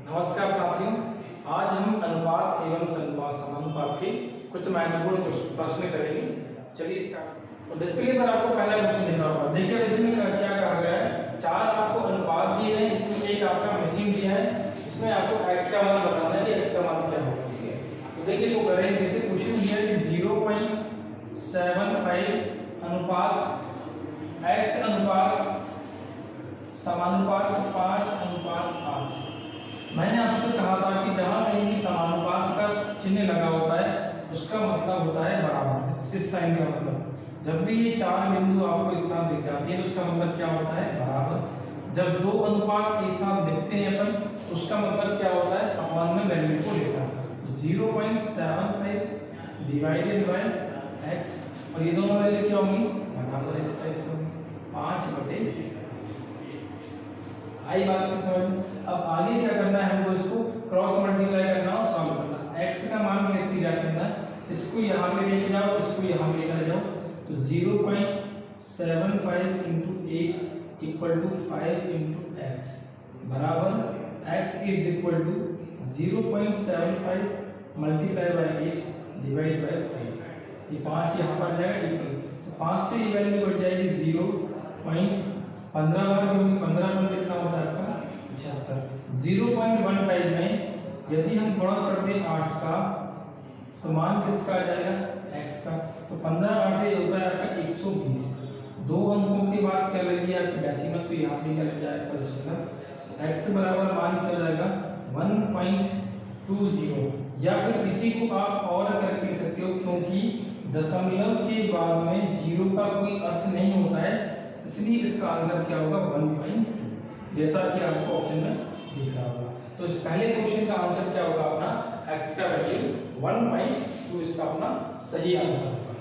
नमस्कार साथियों, आज हम अनुपात एवं समानुपात के कुछ महत्वपूर्ण प्रश्न करेंगे। चलिए स्टार्ट। और डिस्प्ले पर आपको पहला क्वेश्चन दिख रहा होगा। देखिए इसमें क्या कहा गया है, चार आपको अनुपात दिए हैं, इसमें एक आपका मिसिंग दिया है, इसमें आपको x का मान बताना है कि x का मान क्या होगा। ठीक है, तो देखिए इसको करेंगे। जैसे क्वेश्चन दिया है कि 0.75 अनुपात x अनुपात समानुपात 5:5। मैंने आपसे कहा था कि जहां कहीं भी समानुपात का चिन्ह लगा होता है उसका मतलब होता है बराबर। इस साइन का मतलब जब भी ये चार बिंदु आपको इस साथ दिख जाती है तो उसका मतलब क्या होता है, बराबर। जब दो अनुपात एक साथ दिखते हैं अपन तो उसका मतलब क्या होता है, अपमान में वैल्यू को लेता है। 0.75 डिवाइडेड बाय x, और ये दोनों वैल्यू क्या होंगी, बराबर। इस टाइप से 5/, आई बात की समझ। अब आगे क्या करना है, हमको इसको क्रॉस मल्टीप्लाई करना और सॉल्व करना। x का मान कैसे ज्ञात करना है, इसको यहाँ पे लेके जाओ, इसको यहाँ लेकर जाओ, तो 0.75 × 8 = 5 × x बराबर x is equal to 0.75 multiply by 8 divide by 5। ये 5 यहाँ पर जाएगा इक्वल, तो 5 से ये वैल्यू बढ़ जाएगी 0.15 बार, क्योंकि 15 में कितना होता है आपका 75। 0.15 में यदि हम गुणा करते हैं 8 का तो मान किसका आ जाएगा, x का। तो 15/8 होता है आपका 120। दो अंकों के बाद क्या लगी आपकी डेसिमल, तो यहाँ पे क्या लग जाएगा दशमलव। x बराबर मान क्या हो जाएगा 1.20, या फिर इसी को आप और करके सकते हो, क्योंकि दशमलव के बाद में जीरो का कोई अर्थ नहीं होता है, इसलिए इसका आंसर क्या होगा 1.2, जैसा कि आपको ऑप्शन में दिख रहा होगा। तो इस पहले क्वेश्चन का आंसर क्या होगा अपना, x का वैल्यू 1.2 इसका अपना सही आंसर होगा।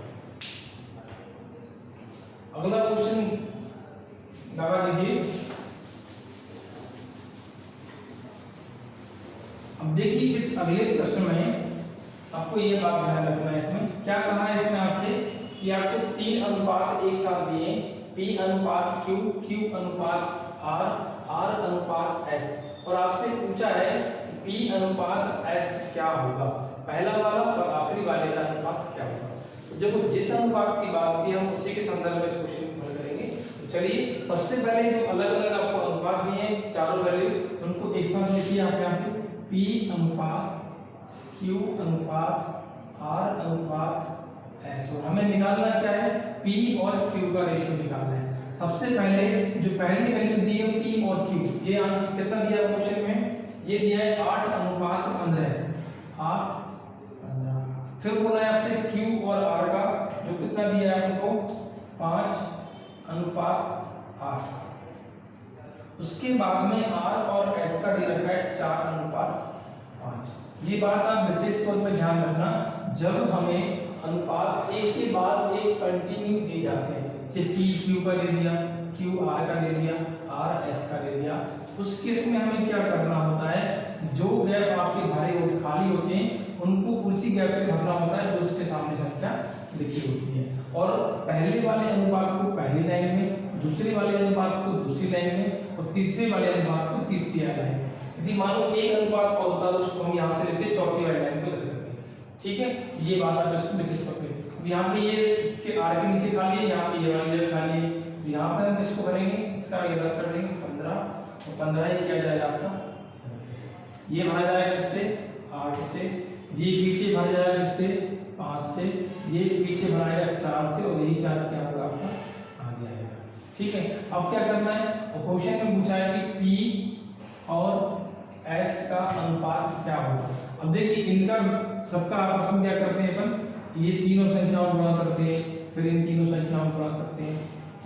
अगला क्वेश्चन लगा दीजिए। अब देखिए इस अगले प्रश्न में आपको ये बात ध्यान रखना है, इसमें क्या कहा है इसमें आपसे कि आपको 3 अनुपात एक साथ दिए, p अनुपात q, q अनुपात r, r अनुपात s, और आपसे पूछा है कि p अनुपात s क्या होगा, पहला वाला और आखिरी वाले का अनुपात क्या होगा। तो जब जिस अनुपात की बात की हम उसी के संदर्भ में इस क्वेश्चन को हल करेंगे। तो चलिए सबसे पहले जो अलग अलग आपको अनुपात दिए हैं चारों वैल्यू, उनको एक साथ लिखिए आप यहाँ से। p अनुपात q अनुपात r अनुपात s, और हमें निकालना क्या है, p और q का रेशियो निकालना है। सबसे पहले जो पहली वैल्यू दी है p और q, ये आंसर कितना दिया है क्वेश्चन में, ये दिया है 8:15, 8:15। फिर बोला है आपसे q और r का, जो कितना दिया है हमको 5:8। उसके बाद में r और s का दे रखा है 4:5। ये बात आप विशेष तौर पर ध्यान रखना, जब हमें अनुपात एक के बाद एक कंटिन्यू दी जाते हैं, जैसे p q का दे दिया, q r का दे दिया, r s का दे दिया, उस केस में हमें क्या करना होता है, जो गैप आपके भरे होते खाली होते हैं उनको उसी गैप से भरना होता है जो उसके सामने संख्या लिखी होती है। और पहले वाले अनुपात को पहली लाइन में, दूसरे वाले अनुपात को दूसरी लाइन में, और तीसरे वाले अनुपात को तीसरी लाइन में। यदि मान लो एक अनुपात और होता तो उसको हम यहाँ से लेते चौथी वाली लाइन को रख करके। ठीक है, ये बात आप इसको विशेष तौर पे, यहाँ पे ये इसके आर के नीचे खाली है, यहाँ पे ये वाली जगह खाली है, तो यहाँ पे हम इसको करेंगे, इसका ये रद्द कर देंगे 15, और 15 ये क्या जाएगा आपका, ये भरा जाएगा इससे 8 से, ये पीछे भरा जाएगा इससे 5 से, ये पीछे भराएगा 4 से, और यही 4 क्या होगा आपका आगे आएगा। ठीक है, अब क्या करना है, क्वेश्चन में पूछा है कि p और s का अनुपात क्या होगा। अब देखिए इनका सबका आपस में क्या करते हैं अपन, ये तीनों संख्याओं गुणा करते हैं, फिर इन तीनों संख्याओं गुणा करते हैं,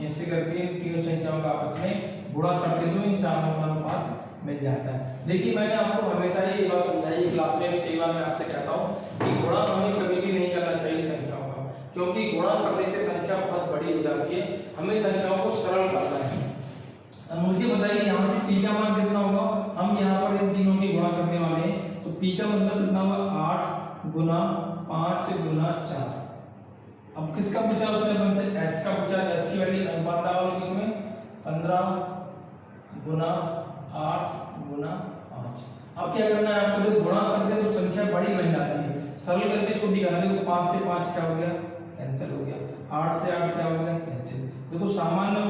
ऐसे करके इन तीनों संख्याओं का आपस में गुणा करते हैं तो इन चारों का अनुपात मिल जाता है। देखिए मैंने आपको हमेशा ही ये बात समझाई क्लास में, कई बार मैं आपसे कहता हूँ कि गुणा हमें कभी भी नहीं करना चाहिए संख्याओं का, क्योंकि गुणा करने से संख्या बहुत बड़ी हो जाती है, हमें संख्याओं को सरल करना है। अब मुझे बताइए यहाँ से p का मान कितना होगा, हम यहाँ पर इन तीनों की गुणा करने वाले हैं, तो p का मतलब कितना होगा 8 गुना 5 गुना 4। अब किसका पूछा उसने अपन से, s का पूछा, s की वैल्यू अनुपात लगा लो इसमें 15 गुना 8 गुना 5। अब क्या करना है आपको, देखो गुणा करते हैं तो संख्या बड़ी बन जाती है, सरल करके छोटी करना। देखो 5 से 5 क्या हो गया, कैंसिल हो गया। 8 से 8 क्या हो गया, कैंसिल। देखो सामान्य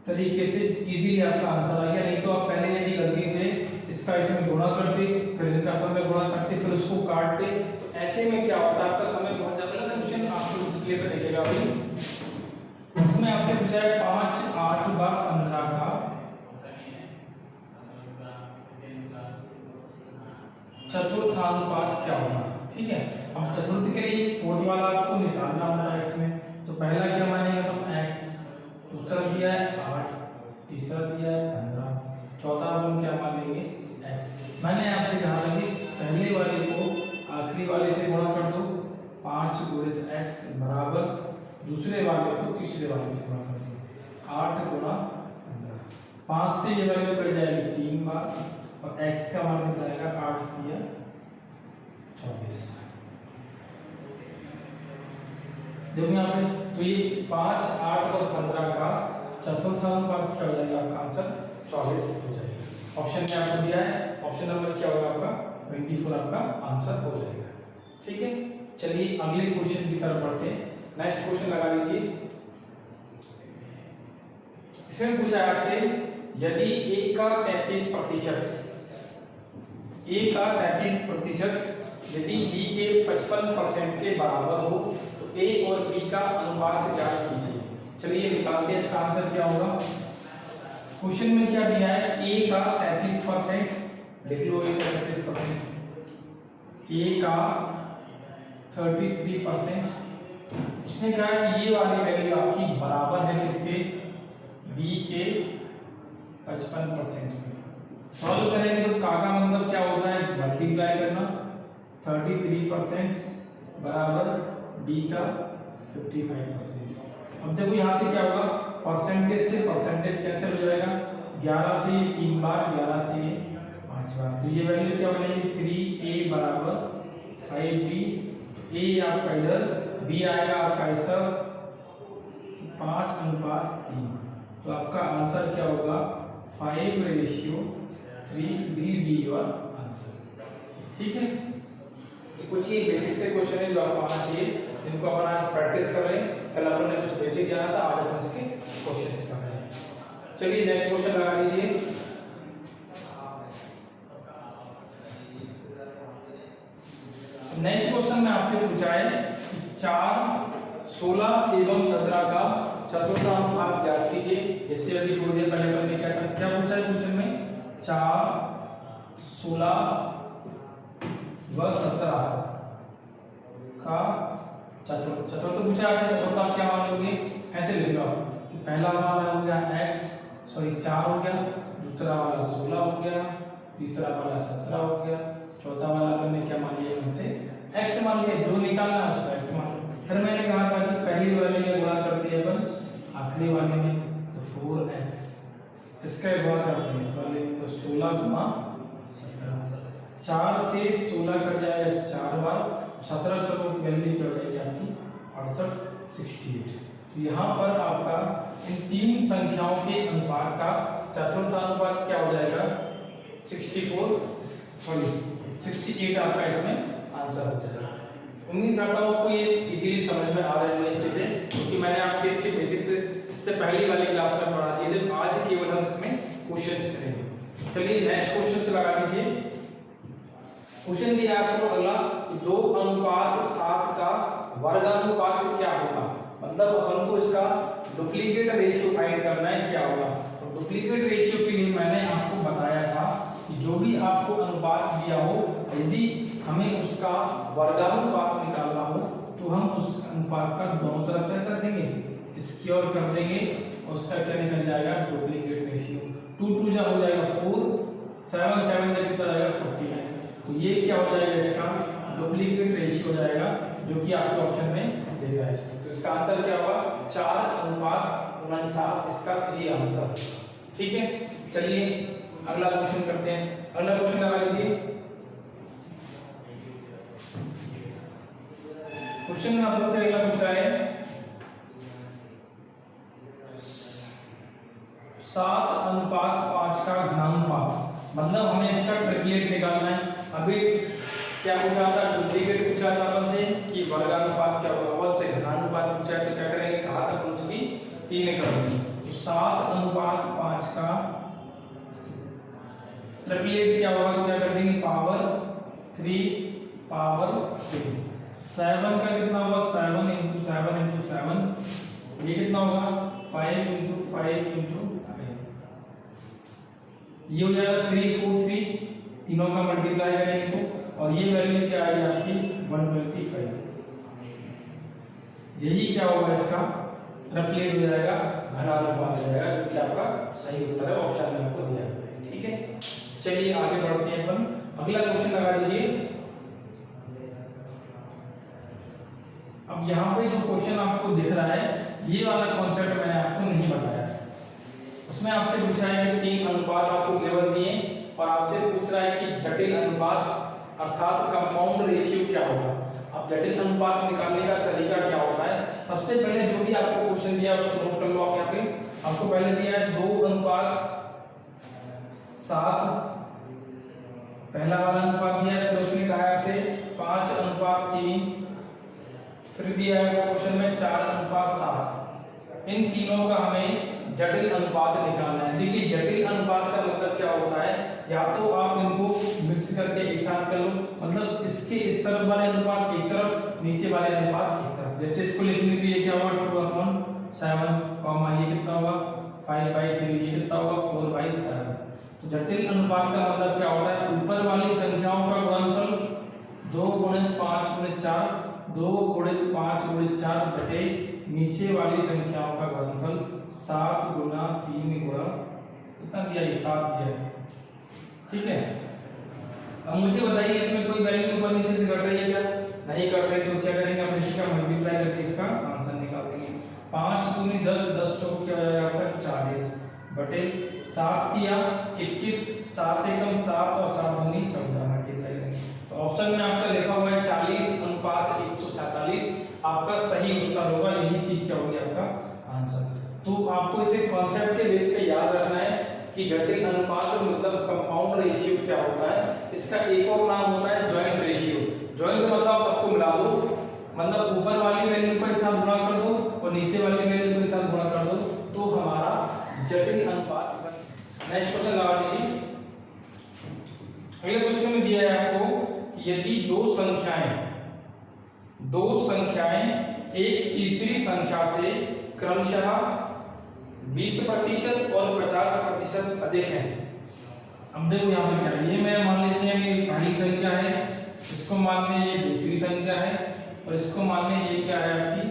तरीके से इजीली आपका आंसर आ गया। नहीं तो आप पहले यदि गलती से इसका इसमें गुणा करते, फिर इनका समय गुणा करते, फिर उसको काटते, तो ऐसे में क्या होता है आपका समय बहुत ज्यादा लगा। क्वेश्चन आपको डिस्प्ले पे दिखेगा अभी। इसमें आपसे पूछा है 5 8 बार 15 का चतुर्थानुपात क्या होगा। ठीक है, अब चतुर्थ के लिए फोर्थ वाला आपको निकालना होता है इसमें। तो पहला क्या मानेंगे हम, x, दूसरा दिया है 8, तीसरा दिया है 15, चौथा हम क्या मान लेंगे, x। मैंने आपसे कहा था कि पहले वाले को आखिरी वाले से गुणा कर दो, 5 गुणित x बराबर दूसरे वाले को तीसरे वाले से गुणा कर दो, 8 गुणा 15। 5 से ये वैल्यू कट जाएगी 3 बार, और x का मान निकल आएगा 8 दिया 24। देखो यहाँ पे, तो ये 5 8 और 15 का चतुर्थानुपात क्या हो जाएगा, आपका आंसर 24 हो जाएगा। ऑप्शन में आपको दिया है, ऑप्शन नंबर क्या होगा आपका 24 आपका आंसर हो जाएगा। ठीक है, चलिए अगले क्वेश्चन की तरफ बढ़ते हैं। नेक्स्ट क्वेश्चन लगा लीजिए। इसमें पूछा है आपसे, यदि a का 33% यदि b के 55% के बराबर हो तो a और b का अनुपात ज्ञात कीजिए। चलिए निकालते हैं, इसका आंसर क्या होगा। क्वेश्चन में क्या दिया है, a का 33%, लिख लो a का 33%, a का 33%। उसने कहा कि ये वाली वैल्यू आपकी बराबर है किसके, b के 55% के। सॉल्व करेंगे तो का मतलब क्या होता है, मल्टीप्लाई करना। 33% बराबर b का 55%। अब देखो यहाँ से क्या होगा, परसेंटेज से परसेंटेज कैंसिल हो जाएगा, 11 से 3 बार, 11 से 5 बार, तो ये वैल्यू क्या बनेगी, 3a बराबर 5b। a आपका इधर, b आएगा आपका इसका 5:3। तो आपका आंसर क्या होगा, 5:3 will be your आंसर। ठीक है, तो कुछ ही बेसिक से क्वेश्चन है जो आपको आना चाहिए, इनको अपन आज प्रैक्टिस कर रहे हैं। कल अपन ने कुछ बेसिक जाना था, आज अपन इसके क्वेश्चंस कर रहे हैं। चलिए नेक्स्ट क्वेश्चन लगा लीजिए। नेक्स्ट क्वेश्चन में आपसे पूछा है 4 16 एवं 17 का चतुर्थानुपात ज्ञात कीजिए। इससे अभी थोड़ी देर पहले हमने क्या पूछा है क्वेश्चन में, 4 16 व 17 का चतुर्थ पूछा है। चतुर्थ आप क्या मान लोगे, ऐसे लिख लो कि पहला वाला हो गया 4 हो गया, दूसरा वाला 16 हो गया, तीसरा वाला 17 हो गया, चौथा वाला हमने क्या मान लिया, इनसे x मान लिया, जो निकालना है उसको x मान लो। फिर मैंने कहा था कि पहली वाले में गुणा करते हैं अपन आखिरी वाले में, तो 4x, इसका गुणा करते हैं इस वाले में, तो 16 गुणा 17, 4 से 16 कट जाएगा 4 बार, 17 चलो वैल्यू क्या हो जाएगी आपकी 68 68। तो यहाँ पर आपका इन तीन संख्याओं के अनुपात का चतुर्थानुपात क्या हो जाएगा, 68 आपका इसमें आंसर हो जाएगा। उम्मीद करता हूँ आपको ये इजीली समझ में आ रही है चीजें, क्योंकि मैंने आपके इसके बेसिक से इससे पहली वाली क्लास में पढ़ा दिए थे। आज केवल हम इसमें क्वेश्चंस करेंगे। चलिए नेक्स्ट क्वेश्चन से लगा लीजिए। क्वेश्चन दिया आपको अगला, 2:7 का वर्गानुपात क्या होगा। मतलब अपन को इसका डुप्लीकेट रेशियो फाइंड करना है, क्या होगा। तो डुप्लीकेट रेशियो के लिए मैंने आपको बताया था कि जो भी आपको अनुपात दिया हो, यदि हमें उसका वर्गानुपात निकालना हो तो हम उस अनुपात का दोनों तरफ क्या कर देंगे, स्क्वायर कर देंगे, और उसका क्या निकल जाएगा, डुप्लीकेट रेशियो। 2 2 जा हो जाएगा 4, 7 7 जा कितना जाएगा 49। तो ये क्या हो जाएगा, इसका डुप्लीकेट रेशियो हो जाएगा, जो कि आपके ऑप्शन में दे रहा है इसमें। तो इसका आंसर क्या होगा, 4:49 इसका सही आंसर। ठीक है, चलिए अगला क्वेश्चन करते हैं। अगला क्वेश्चन लगा लीजिए। क्वेश्चन में आपसे अगला पूछा है 7:5 का घनानुपात मतलब हमें इसका ट्रिपलेट निकालना है। अभी क्या पूछा था, डुप्लीकेट पूछा था अपन से कि वर्गानुपात क्या होगा, अवन से घनानुपात पूछा है तो क्या करेंगे, कहा था अपन उसकी 3 करेंगे। तो 7:5 का ट्रिपलेट क्या होगा, तो क्या कर देंगे पावर 3 पावर 2। 7 का कितना होगा, 7 × 7 × 7, ये कितना होगा 5 × 5 × 5, ये हो जाएगा 3 4 3, तीनों का मल्टीप्लाई करेंगे तो, और ये वैल्यू क्या आएगी आपकी 125। यही क्या होगा इसका ट्रिपलेट हो जाएगा, घनानुपात हो जाएगा, जो कि आपका सही उत्तर है, ऑप्शन में आपको दिया गया है। ठीक है, चलिए आगे बढ़ते हैं अपन। अगला क्वेश्चन लगा दीजिए। अब यहाँ पे जो क्वेश्चन आपको दिख रहा है, ये वाला कॉन्सेप्ट मैंने आपको नहीं बताया। उसमें आपसे पूछा है कि 3 अनुपात आपको केवल दिए और आपसे पूछ रहा है कि जटिल अनुपात अर्थात कंपाउंड रेशियो क्या होगा। अब जटिल अनुपात निकालने का तरीका क्या होता है, सबसे पहले जो भी आपको क्वेश्चन दिया उसको नोट कर लो आप। यहाँ पे आपको पहले दिया है 2:7, पहला वाला अनुपात दिया है, फिर उसने कहा है इसे 5:3, फिर दिया है क्वेश्चन में 4:7। इन तीनों का हमें जटिल अनुपात निकालना है। देखिए जटिल अनुपात का मतलब क्या होता है, या तो आप इनको मिक्स करके एक साथ कर लो, मतलब इसके इस तरफ वाले अनुपात एक तरफ, नीचे वाले अनुपात एक तरफ। जैसे इसको लिखने के लिए क्या होगा 2/7, ये कितना होगा 5/3, ये कितना होगा 4/7। तो जटिल अनुपात का मतलब क्या होता है, ऊपर वाली संख्याओं का गुणनफल 2 × 5 × 4, 2 × 5 × 4 बटे नीचे वाली संख्याओं का गुणनफल 7 × 3 कितना दिया है 7 दिया है। ठीक है, अब मुझे बताइए इसमें कोई वैल्यू ऊपर नीचे से घट रही है क्या, नहीं घट रही, तो क्या करेंगे आप इसका मल्टीप्लाई करके इसका आंसर निकाल देंगे। 5 दूनी 10, 10 चौक क्या हो जाएगा आपका 40 बटे 7 दिया 21, 7 एकम 7 और 7 दूनी 14, मल्टीप्लाई करेंगे तो ऑप्शन में आपका लिखा हुआ है 40:147 आपका सही उत्तर होगा। यही चीज क्या होगी आपका आंसर। तो आपको इसे कॉन्सेप्ट के बेस पे याद रखना है कि जटिल अनुपात मतलब कंपाउंड रेशियो क्या होता है। इसका एक और नाम होता है जॉइंट रेशियो। जॉइंट मतलब सबको मिला दो, मतलब ऊपर वाली वैल्यू को एक साथ गुणा कर दो और नीचे वाली वैल्यू को एक साथ गुणा कर दो, तो हमारा जटिल अनुपात। नेक्स्ट क्वेश्चन लगा दीजिए। अगले क्वेश्चन में दिया है आपको कि यदि दो संख्याएं एक तीसरी संख्या से क्रमशः 20% और 50% अधिक है। अब देखो यहाँ पे क्या है, ये मैं मान लेते हैं कि पहली संख्या है, इसको मान लें ये दूसरी संख्या है और इसको मान लें ये क्या है आपकी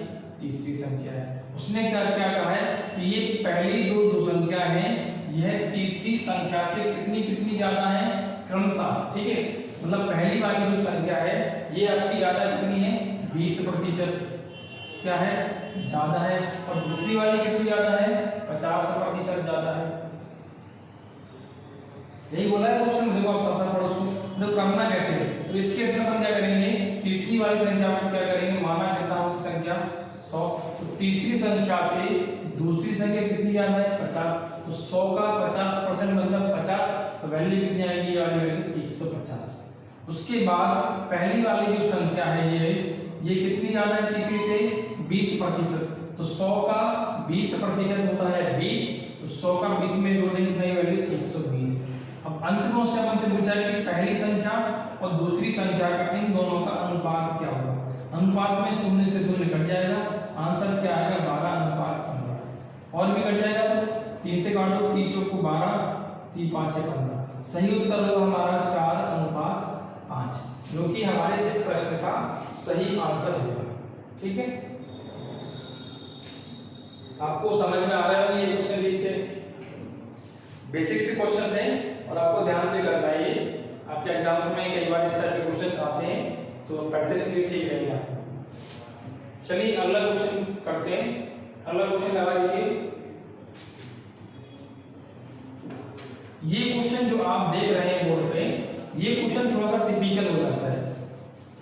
तीसरी संख्या है। उसने क्या क्या कहा है कि ये पहली दो संख्या है, यह तीसरी संख्या से कितनी ज्यादा है क्रमशः। ठीक है, मतलब पहली वाली जो संख्या है ये आपकी ज्यादा कितनी है 20% क्या है ज्यादा है, और दूसरी वाली कितनी ज्यादा है 50% ज्यादा है। यही बोला है क्वेश्चन। देखो आप साथ पढ़ो उसको, तो करना कैसे है। तो इस केस में हम क्या करेंगे, तीसरी वाली संख्या को क्या करेंगे, माना कितना होगी संख्या 100, तो तीसरी संख्या से दूसरी संख्या कितनी ज्यादा है 50, तो 100 का 50% मतलब 50, तो वैल्यू कितनी आएगी, ये वाली वैल्यू 150। उसके बाद पहली वाली जो संख्या है ये कितनी ज्यादा है तीसरी से 20%, तो 100 का 20% होता है 20, तो 100 का 20 में जोड़ देंगे कितनी वैल्यू 120। अब अंत में उससे हमसे पूछा है कि पहली संख्या और दूसरी संख्या का इन दोनों का अनुपात क्या होगा। अनुपात में 0 से 0 कट जाएगा, आंसर क्या आएगा 12:15। और भी कट जाएगा तो 3 से काट दो, 3 चौक को 12, 3 5 से 15। सही उत्तर होगा हमारा 4:5, जो कि हमारे इस प्रश्न का सही आंसर होगा। ठीक है, आपको समझ में आ रहा है ये क्वेश्चन ठीक से, बेसिक से क्वेश्चन हैं और आपको ध्यान से करना है। ये आपके एग्जाम्स में कई बार इस टाइप के क्वेश्चन आते हैं, तो प्रैक्टिस के लिए ठीक रहेगा। चलिए अगला क्वेश्चन करते हैं। अगला क्वेश्चन लगा लीजिए। ये क्वेश्चन जो आप देख रहे हैं बोर्ड पे, ये क्वेश्चन थोड़ा सा टिपिकल हो जाता है,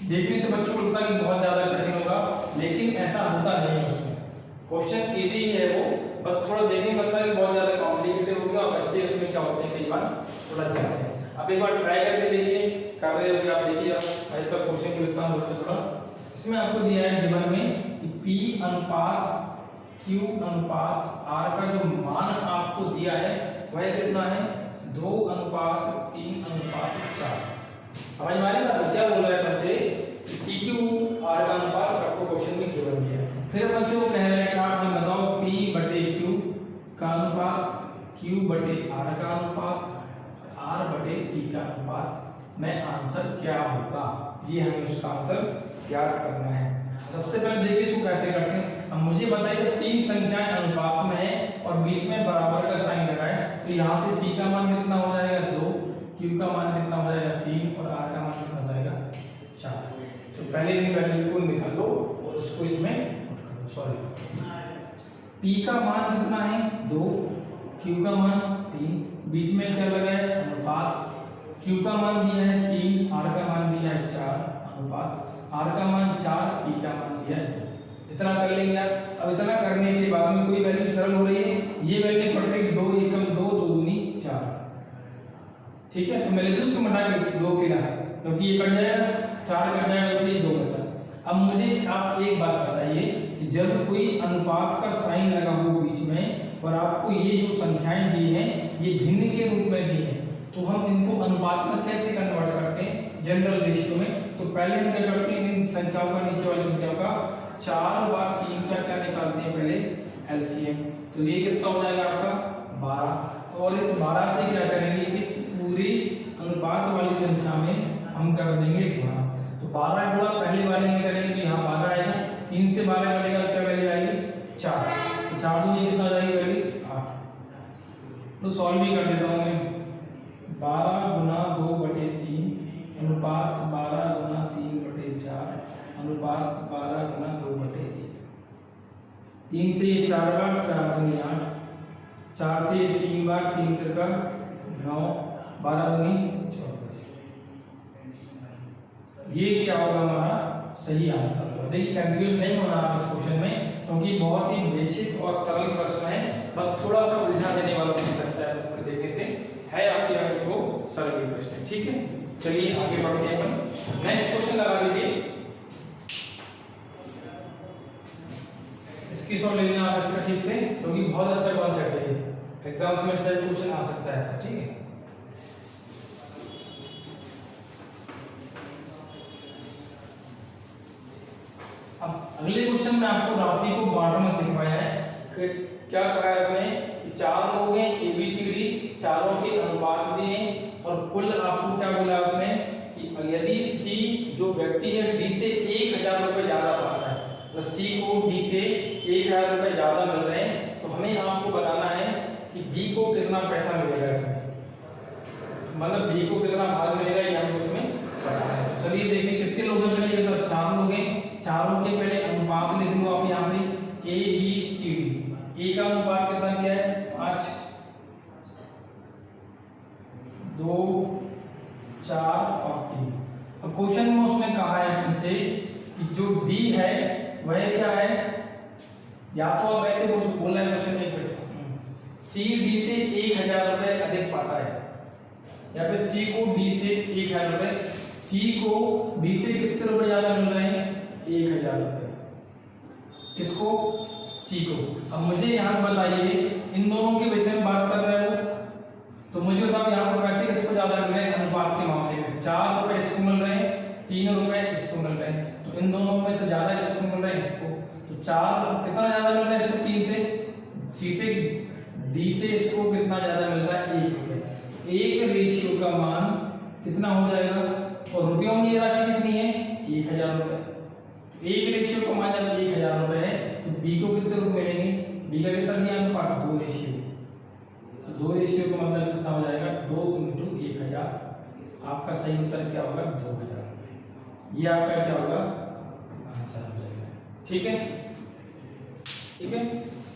देखने से बच्चों को लगता है कि बहुत ज्यादा कठिन होगा, लेकिन ऐसा होता नहीं है। उसमें क्वेश्चन इजी है वो, बस थोड़ा देखने में लगता है कि बहुत ज़्यादा कॉम्प्लिकेटेड हो गया और बच्चे इसमें क्या होते हैं कई बार थोड़ा जाते हैं। अब एक बार ट्राई करके देखिए, कर रहे हो कि आप देखिए, अभी तक क्वेश्चन को लिखता हूँ थोड़ा। इसमें आपको दिया है गिवन में कि P अनुपात Q अनुपात R का जो मान आपको दिया है वह कितना है, 2 अनुपात 3 अनुपात 4। समझ में आ रही बात? क्या बोल रहा है बच्चे, PQ R का अनुपात आपको क्वेश्चन में गिवन दिया है। फिर बच्चे वो कह रहे हैं कि आप हमें बताओ P बटे Q का अनुपात, Q बटे R का अनुपात, R बटे P का अनुपात में आंसर क्या होगा, ये हमें उसका आंसर याद करना है। सबसे पहले देखिए इसको कैसे करते हैं। अब मुझे बताइए 3 संख्याएं अनुपात में है और बीच में बराबर का साइन लगा है, तो यहाँ से P का मान कितना हो जाएगा 2, Q का मान कितना हो जाएगा 3 और R का मान कितना हो जाएगा 4। तो पहले इन वैल्यू को निकाल लो और उसको इसमें पुट कर दो। सॉरी, P का मान कितना है 2, Q का मान 3, बीच में क्या लगा है अनुपात, Q का मान दिया है 3, R का मान दिया है 4 अनुपात, R का मान 4, P का मान दिया है 2। इतना कर लेंगे यार। अब इतना करने के बाद में कोई वैल्यू सरल हो रही है, ये वैल्यू पड़ रही है 2 एकम 2, 2 दूनी 4। ठीक है, तो मैं ले दूं उसको मिटा के 2 के ना, क्योंकि ये कट जाएगा, 4 कट जाएगा तो ये 2 बचा। अब मुझे आप एक बात बताइए कि जब कोई अनुपात का साइन लगा हो बीच में और आपको ये जो संख्याएं दी हैं ये भिन्न के रूप में दी हैं, तो हम इनको अनुपात में कैसे कन्वर्ट करते हैं जनरल रेशियो में। तो पहले हम क्या करते हैं, इन संख्याओं का, नीचे वाली संख्याओं का 4 बार 3 का क्या निकालते हैं पहले एलसीएम। तो ये कितना हो जाएगा आपका 12, और इस 12 से क्या करेंगे, इस पूरी अनुपात वाली संख्या में हम कर देंगे गुणा। तो 12 गुणा पहले वाले में करेंगे तो यहाँ 12 आएगा, 3 से 12 करेगा तो क्या वैल्यू आएगी 4, तो 4 दूनी कितना आ जाएगी वैल्यू 8। तो सॉल्व भी कर देता हूँ मैं, 12 गुना 2 बटे 3 अनुपात 12 गुना 3 बटे 4 अनुपात 12 गुना 2 बटे 1। 3 से 4 बार, 4 दूनी 8, 4 से 3 बार, 3 तिरका 9, 12 दूनी 24। ये क्या होगा हमारा सही आंसर होगा। देखिए कंफ्यूज नहीं होना आप इस क्वेश्चन में, क्योंकि बहुत ही बेसिक और सरल प्रश्न है, बस थोड़ा सा उलझा देने वाला मुझे लगता है देखने से है आपके यहाँ वो सरल प्रश्न। ठीक है, चलिए आगे बढ़ते हैं अपन। नेक्स्ट क्वेश्चन लगा लीजिए, इसकी सॉल्व ले लेना आप इसका ठीक से, क्योंकि बहुत अच्छा कॉन्सेप्ट है, एग्जाम्स में इसका क्वेश्चन आ सकता है। ठीक है, अब अगले क्वेश्चन में आपको राशि को बांटना सिखवाया है कि क्या कहा है उसमें कि 4 लोग हैं ABCD, चारों के अनुपात दिए हैं और कुल आपको क्या बोला है उसमें कि यदि C जो व्यक्ति है D से 1000 रुपए ज्यादा पाता है, मतलब C को D से 1000 रुपए ज्यादा मिल रहे हैं, तो हमें आपको बताना है कि B को कितना पैसा मिलेगा इसमें, मतलब B को कितना भाग मिलेगा ये हमको उसमें बताना है। तो चलिए देखिए कितने लोग हैं, मतलब 4 लोग हैं, चारों के पहले अनुपात लिख लो आप यहाँ पे ABCD। A का अनुपात कितना दिया है 5, 2, 4 और 3। अब क्वेश्चन में उसने कहा है अपन से कि जो D है वह क्या है, या तो आप ऐसे बोल रहे हैं क्वेश्चन में C D से 1000 रुपए अधिक पाता है, या फिर C को D से 1000 रुपए, C को D से कितने रुपए ज्यादा मिल रहे हैं 1000 रुपए, किसको C को। अब मुझे यहाँ बताइए इन दोनों के विषय में बात कर रहे हो, तो मुझे बताओ यहाँ पर पैसे किसको ज्यादा मिल रहे हैं अनुपात के मामले में, 4 रुपए इसको मिल रहे हैं, 3 रुपए इसको मिल रहे हैं, तो इन दोनों में से ज्यादा किसको मिल रहा है इसको। तो 4 कितना ज्यादा मिल रहा है इसको 3 से, C से D से इसको कितना ज्यादा मिल रहा है 1 रुपए। एक रेशियो का मान कितना हो जाएगा, और रुपयों में ये राशि कितनी है 1000 रुपए। एक रेशियो का मान जब 1000 रुपए है तो B को कितने रुपए मिलेंगे, B का कितना दिया अनुपात 2 रेशियो, तो 2 रेशियो का मतलब कितना हो जाएगा 2 × 1000। आपका सही उत्तर क्या होगा 2000 रुपए, ये आपका क्या होगा आंसर हो जाएगा। ठीक है, ठीक है,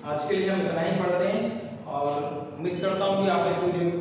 आज के लिए हम इतना ही पढ़ते हैं और उम्मीद करता हूँ कि आप इस वीडियो